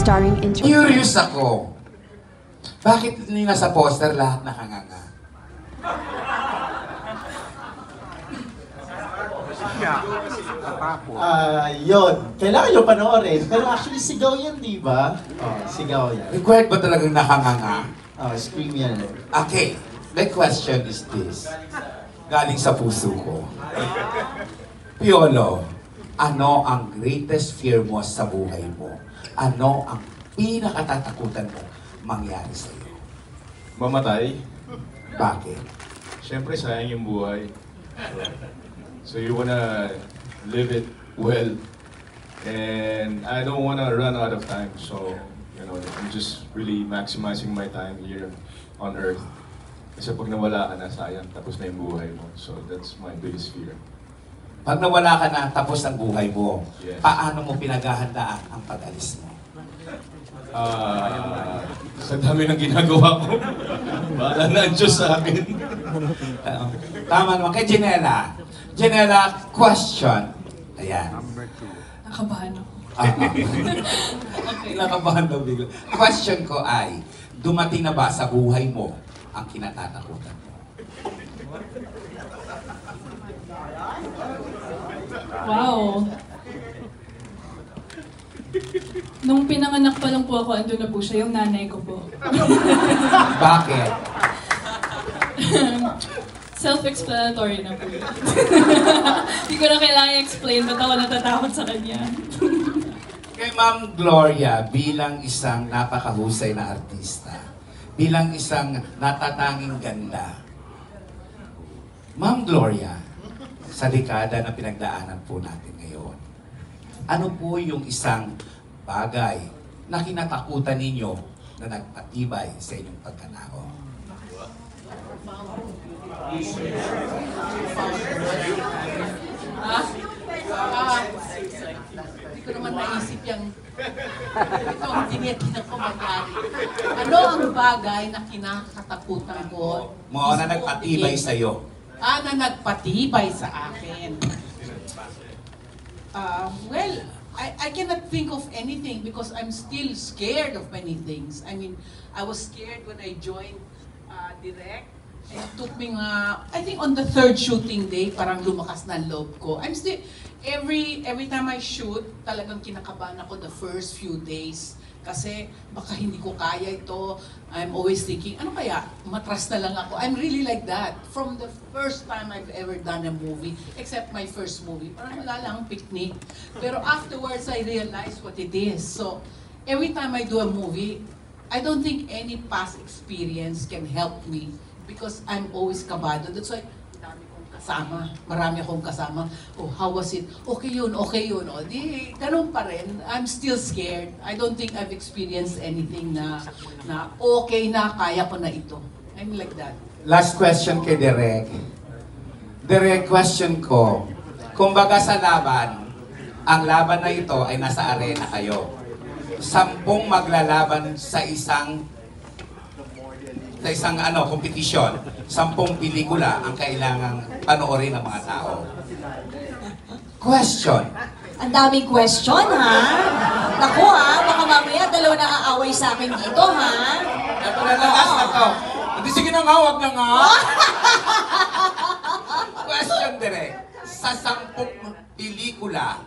starring in... Curious ako. Bakit nila sa poster lahat nakanganga? Yun. Kailangan yung panoorin. Pero actually, sigaw yan, di ba? Oh, sigaw yan. Required ba talagang nakanganga? Oh, scream yan. Okay, my question is this. Galing sa puso ko. Piolo, ano ang greatest fear mo sa buhay mo? Ano ang pinakatatakutan mo mangyari sa iyo? Mamatay. Bakit? Siyempre, sayang yung buhay. So you wanna live it well. And I don't wanna run out of time. So, you know, I'm just really maximizing my time here on Earth. Kasi pag nawala ka na, sayang, tapos na yung buhay mo. So that's my biggest fear. Pag nawala ka na, tapos ang buhay mo, Yes. paano mo pinaghahandaan ang pag-alis mo? Sa dami ng ginagawa ko, bahala na ang Diyos sa akin. Tama naman. Kay Janela. Janela, question. Ayan. Nakabahan ako. Kinakabahan daw bigla. Question ko ay, dumating na ba sa buhay mo ang kinatatakutan mo? Wow. Nung pinanganak pa lang po ako, andun na po siya, yung nanay ko po. Bakit? Self-explanatory na po. Hindi ko na kailangan i-explain, ba't ako natatakot sa kanya. Kay Ma'am Gloria, bilang isang napakahusay na artista, bilang isang natatanging ganda, Ma'am Gloria, sa dekada na pinagdaanan po natin ngayon, ano po yung isang bagay na kinatakutan ninyo na nagpatibay sa inyong pagkanao? Hindi ko naman naisip yung ito ang tinitin ko mangyari. Ano ang bagay na kinakatakutan ko? Mga na nagpatibay sa'yo. Na nagpatibay sa akin. Well, I cannot think of anything because I'm still scared of many things. I mean, I was scared when I joined Direct. And it took me I think on the third shooting day, parang lumakas na ang loob ko. I'm still, every time I shoot, talagang kinakabahan ako the first few days. Kasi baka hindi ko kaya ito. I'm always thinking, ano kaya? Matras na lang ako. I'm really like that. From the first time I've ever done a movie, except my first movie, parang wala lang, picnic. Pero afterwards, I realized what it is. So, every time I do a movie, I don't think any past experience can help me because I'm always kabado. That's why, dami kong kasama. Marami akong kasama. Oh, how was it? Okay yun, okay yun. O, di, ganun pa rin. I'm still scared. I don't think I've experienced anything na okay na, kaya ko na ito. I'm like that. Last question kay Derek. Derek, question ko. Kumbaga sa laban, ang laban na ito ay nasa arena kayo. 10 maglalaban sa isang kompetisyon. 10 pelikula ang kailangang panoorin ng mga tao. Question. Ang daming question, ha? Naku, ha? Baka mamaya dalawa na aaway sa akin dito, ha? Ito na lakas na to. Hindi, sige na nga, wag na nga. Question direct. Sa 10 pelikula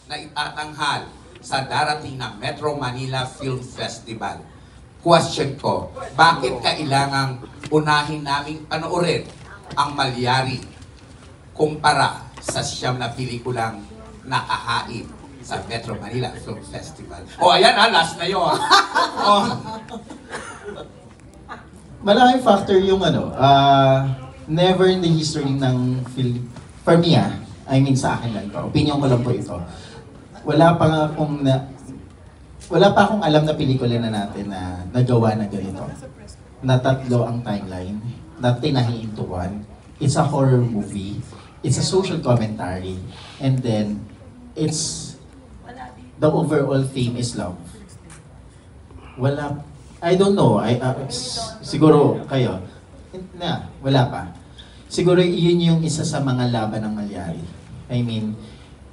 na itatanghal sa darating na Metro Manila Film Festival, question ko, bakit kailangang unahin naming panoorin ang Malyari kumpara sa 9 na pelikulang nakahain sa Metro Manila Film Festival? O ayan ha, last na yun. Malaking factor yung never in the history ng film, for me I mean sa akin lang to, opinion ko lang po ito. Wala pa akong alam na pelikula na natin na nagawa na ganito. Na 3 ang timeline, na tinahi into one. It's a horror movie. It's a social commentary. And then, the overall theme is love. I don't know. Siguro kayo, wala pa. Siguro yun yung isa sa mga laban ng Malyari. I mean,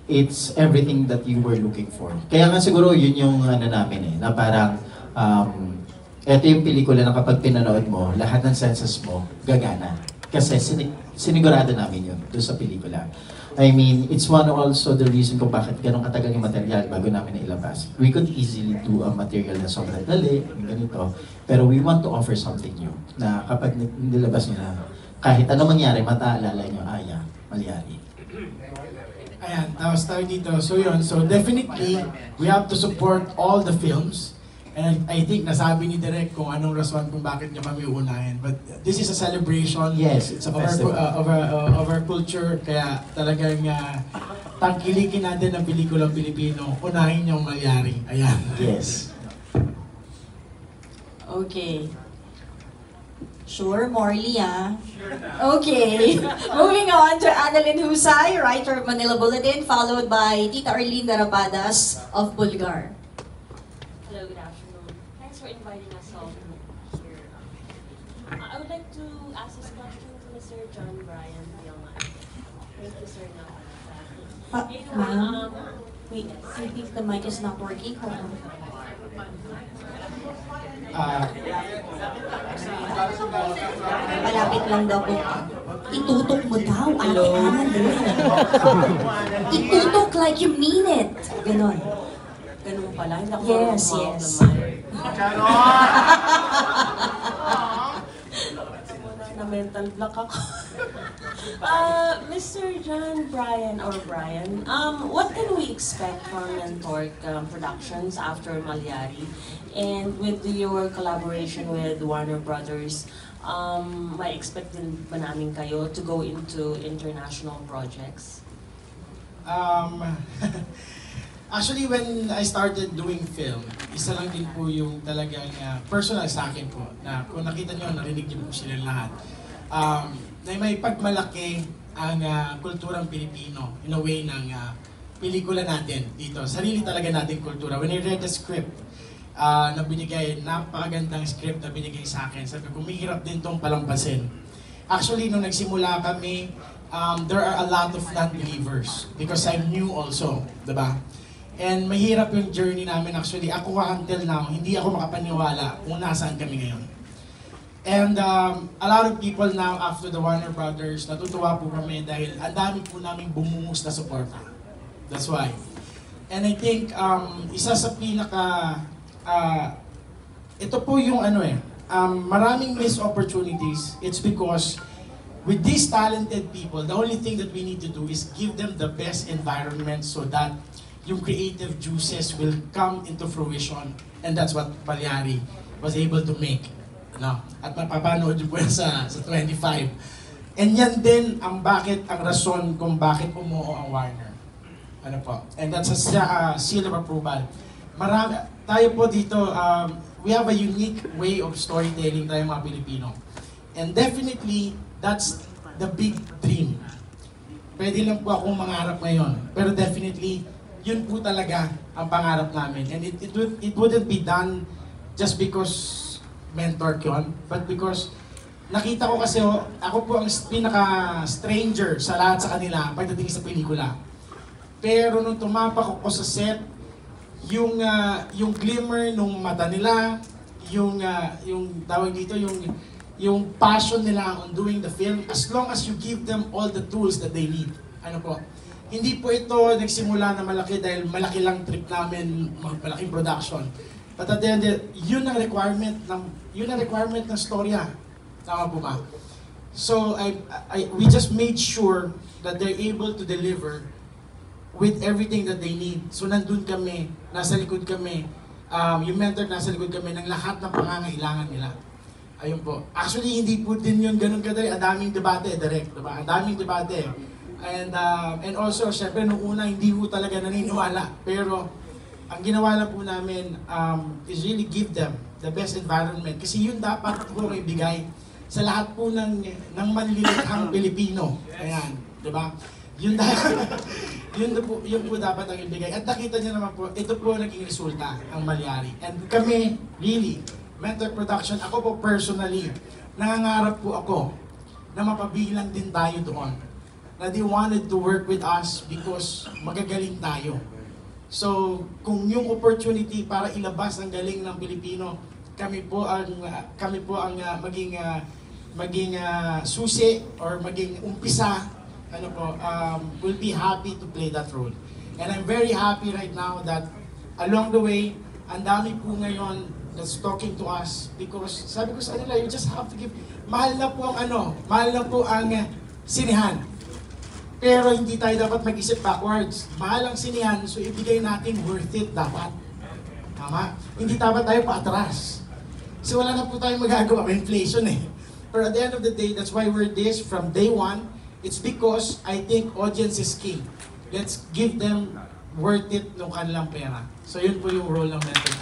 it's everything that you were looking for. Kaya nga siguro yun yung ano namin na parang eto yung pelikula na kapag pinanood mo, lahat ng senses mo gagana. Kasi sinigurado namin yun doon sa pelikula. I mean, it's one also the reason kung bakit ganun katagal yung material bago namin nailabas. We could easily do a material na sobrang dali, ganito, pero we want to offer something new na kapag nilabas nyo na kahit ano mangyari, mataalala nyo, Malyari. Ayan, tapos tayo dito. So yun, so definitely, we have to support all the films. And I think nasabi ni Direk kung anong rason kung bakit niya kami uunahin. But this is a celebration Yes, it's a festival. Of our culture. Kaya talagang tangkilikin natin ang pelikulang Pilipino. Unahin yung Malyari. Ayan. Yes. Okay. Sure, Morley, Okay. Moving on to Annalyn Husay, writer of Manila Bulletin, followed by Tita Arlene Darabadas of Bulgar. Hello, good afternoon. Thanks for inviting us all here. I would like to ask this question to Mr. John Brian Diaman. Thank you, sir. Ma'am, wait, I think the mic is not working. Hold on. Malapit lang daw po. Itutok mo daw, Ate Annalyn. Itutok like you mean it. Ganon. Ganun pala, hindi ako Yes, marunong yes. na mental block ako. Mr. John Brian or Brian, what can we expect from Mentork Productions after Malyari? And with your collaboration with Warner Brothers, may expect din ba namin kayo to go into international projects? Actually, when I started doing film, isa lang din po yung talagang personal sa akin po, na kung nakita nyo, narinig niyo po sila lahat, na may pagmalaki ang kulturang Pilipino in a way ng pelikula natin dito. Sarili talaga natin kultura. When I read the script, na binigay, napakagandang script na binigay sa akin, sabi ko, mahirap din itong palampasin. Actually, nung nagsimula kami, there are a lot of non-believers because I'm new also, diba? And mahirap yung journey namin actually. Ako until now, hindi ako makapaniwala kung nasaan kami ngayon. And a lot of people now after the Warner Brothers, natutuwa po kami dahil ang dami po namin bumungos na suporta. That's why. And I think isa sa pinaka, ito po yung maraming missed opportunities. It's because with these talented people, the only thing that we need to do is give them the best environment so that yung creative juices will come into fruition. And that's what Malyari was able to make. No? At mapapanood yun po yan sa 25. And yan din ang rason kung bakit umuo ang Warner. Ano po? And that's a seal of approval. Tayo po dito, we have a unique way of storytelling tayo mga Pilipino. And definitely, that's the big dream. Pwede lang po akong mangarap ngayon. Pero definitely, yun po talaga ang pangarap namin. And it wouldn't be done just because mentor yun, but because nakita ko kasi ako po ang pinaka-stranger sa lahat sa kanila pagdating sa pelikula. Pero nung tumapak ako sa set, yung glimmer nung mata nila, yung tawag dito, yung passion nila on doing the film, as long as you give them all the tools that they need. Ano po? Hindi po ito nagsimula na malaki dahil malaki lang trip namin, malaking production. But at the end, yun ang requirement ng storya. Tama po ba? So we just made sure that they're able to deliver with everything that they need. So nandun kami, nasa likod kami, yung mentor nasa likod kami ng lahat ng pangangailangan nila. Ayun po. Actually, hindi po din yun ganun kadali. Ang daming debate, direct. Diba? Ang daming debate. And also, syempre, nung una, hindi po talaga naniniwala. Pero, ang ginawa lang po namin is really give them the best environment. Kasi yun dapat po ibigay sa lahat po ng manlilikhang Pilipino. Ayan, di ba? Yun po dapat ang ibigay. At nakita niyo naman po, ito po naging resulta, ang Malyari. And kami, really, Mentor Production, ako po personally, nangangarap po ako na mapabilang din tayo doon. na they wanted to work with us because magagaling tayo. So, kung yung opportunity para ilabas ang galing ng Pilipino, kami po ang maging susi or maging umpisa, will be happy to play that role. And I'm very happy right now that along the way, ang dami po ngayon that's talking to us because sabi ko sa kanila, you just have to give, mahal na po ang sinihan. Pero hindi tayo dapat mag-isip backwards. Mahal ang sinihan, so ibigay natin worth it dapat. Tama? Hindi dapat tayo paatras. So wala na po tayong magagawa, may inflation eh. But at the end of the day, that's why we're this from day one. It's because I think audience is king. Let's give them worth it ng kanilang pera. So yun po yung role ng mentor.